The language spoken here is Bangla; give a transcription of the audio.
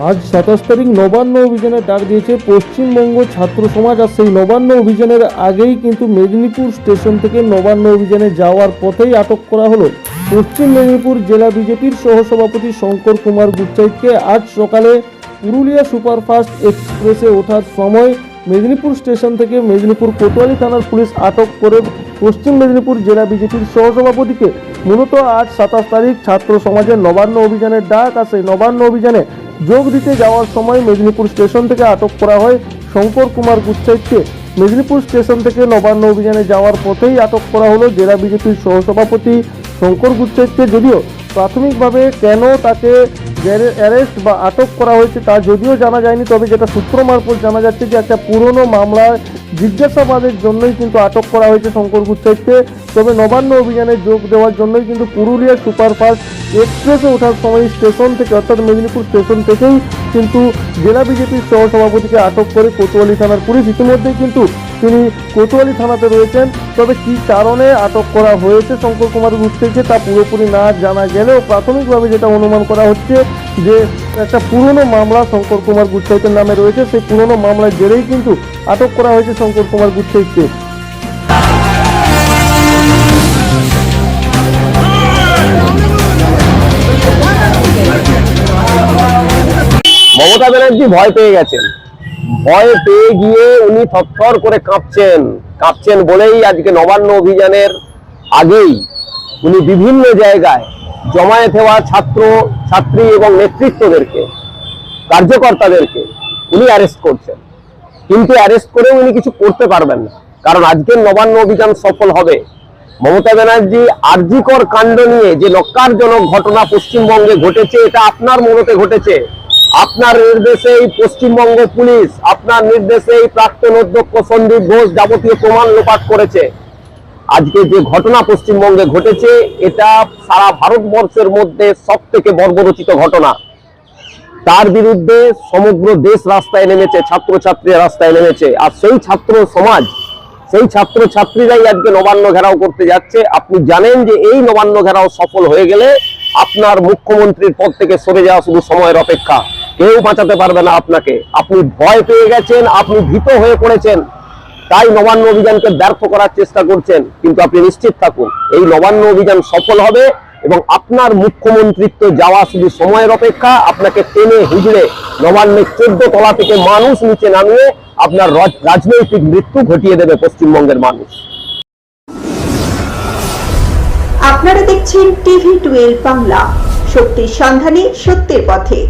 আজ 27 তারিখ নবান্ন অভিযানের ডাক দিয়েছে পশ্চিমবঙ্গ ছাত্র সমাজ। আর সেই নবান্ন অভিযানের আগেই কিন্তু মেদিনীপুর স্টেশন থেকে নবান্ন অভিযানে যাওয়ার পথেই আটক করা হলো পশ্চিম মেদিনীপুর জেলা বিজেপির সহসভাপতি শঙ্কর কুমার গুচ্ছাইতকে। আজ সকালে পুরুলিয়া সুপারফাস্ট এক্সপ্রেসে ওঠার সময় মেদিনীপুর স্টেশন থেকে মেদিনীপুর কোতোয়ালি থানার পুলিশ আটক করে পশ্চিম মেদিনীপুর জেলা বিজেপির সহসভাপতিকে। মূলত আজ 27 তারিখ ছাত্র সমাজের নবান্ন অভিযানের ডাক আসে। নবান্ন অভিযানে যোগ দিতে যাওয়ার সময় মেদিনীপুর স্টেশন থেকে আটক করা হয় শঙ্কর কুমার গুচ্ছাইতকে। মেদিনীপুর স্টেশন থেকে নবান্ন অভিযানে যাওয়ার পথেই আটক করা হলো জেলা বিজেপির সহসভাপতি শঙ্কর গুচ্ছাইতকে। যদিও প্রাথমিকভাবে কেন তাকে অ্যারেস্ট বা আটক করা হয়েছে তা যদিও জানা যায়নি, তবে যেটা সূত্র মারফত জানা যাচ্ছে যে একটা পুরনো মামলার জিজ্ঞাসাবাদের জন্যই কিন্তু আটক করা হয়েছে শঙ্কর গুচ্ছাইতকে। তবে নবান্ন অভিযানে যোগ দেওয়ার জন্যই কিন্তু পুরুলিয়া সুপারফাস্ট এক্সপ্রেসে ওঠার সময় স্টেশন থেকে অর্থাৎ মেদিনীপুর স্টেশন থেকেই কিন্তু জেলা বিজেপির সহসভাপতিকে আটক করে কোতোয়ালি থানার পুলিশ। ইতিমধ্যেই কিন্তু তিনি কোতোয়ালি থানাতে রয়েছেন। তবে কী কারণে আটক করা হয়েছে শঙ্কর কুমার গুচ্ছাইতকে তা পুরোপুরি না জানা গেলেও প্রাথমিকভাবে যেটা অনুমান করা হচ্ছে যে একটা পুরনো মামলা শঙ্কর কুমার গুচ্ছাইতের নামে রয়েছে। সেই পুরনো মামলার জেরেই কিন্তু আটক করা হয়েছে শঙ্কর কুমার গুচ্ছাইতকে। মমতা ব্যানার্জি ভয় পেয়ে গেছেন। ভয় পেয়ে গিয়ে উনি থরথর করে কাঁপছেন বলেই আজকে নবান্ন অভিযানের আগেই উনি বিভিন্ন জায়গায় জমায়েত হওয়া ছাত্র ছাত্রী এবং নেতৃত্বদেরকে, কার্যকর্তাদেরকে উনি অ্যারেস্ট করছেন। কিন্তু অ্যারেস্ট করেও উনি কিছু করতে পারবেন না, কারণ আজকের নবান্ন অভিযান সফল হবে। মমতা ব্যানার্জি আরজিকর কাণ্ড নিয়ে যে লক্ষ্যজনক ঘটনা পশ্চিমবঙ্গে ঘটেছে, এটা আপনার মদতে ঘটেছে। আপনার নির্দেশেই পশ্চিমবঙ্গ পুলিশ, আপনার নির্দেশেই প্রাক্তন অধ্যক্ষ সন্দীপ ঘোষ যাবতীয় প্রমাণ লোপাট করেছে। আজকে যে ঘটনা পশ্চিমবঙ্গে ঘটেছে এটা সারা ভারতবর্ষের মধ্যে সবথেকে বর্বরচিত ঘটনা। তার বিরুদ্ধে সমগ্র দেশ রাস্তায় নেমেছে, ছাত্রছাত্রীরা রাস্তায় নেমেছে। আর সেই ছাত্র সমাজ, সেই ছাত্রছাত্রীরাই আজকে নবান্ন ঘেরাও করতে যাচ্ছে। আপনি জানেন যে এই নবান্ন ঘেরাও সফল হয়ে গেলে আপনার মুখ্যমন্ত্রীর পদ থেকে সরে যাওয়া শুধু সময়ের অপেক্ষা। কেউ বাঁচাতে পারবে না আপনাকে। আপনি ভয় পেয়ে গেছেন, আপনি ভীত হয়ে পড়েছেন, তাই নবান্ন অভিযানকে ব্যর্থ করার চেষ্টা করছেন। কিন্তু আপনি নিশ্চিত থাকুন, এই নবান্ন অভিযান সফল হবে এবং আপনার মুখ্যমন্ত্রিত্ব যাওয়া শুধু সময়ের অপেক্ষা। আপনাকে টেনে হিজড়ে নবান্নের 14 তলা থেকে মানুষ নিচে নামিয়ে আপনার রাজনৈতিক মৃত্যু ঘটিয়ে দেবে পশ্চিমবঙ্গের মানুষ। আপনারা দেখছেন টিভি 12 বাংলা, শক্তির সন্ধানে সত্যের পথে।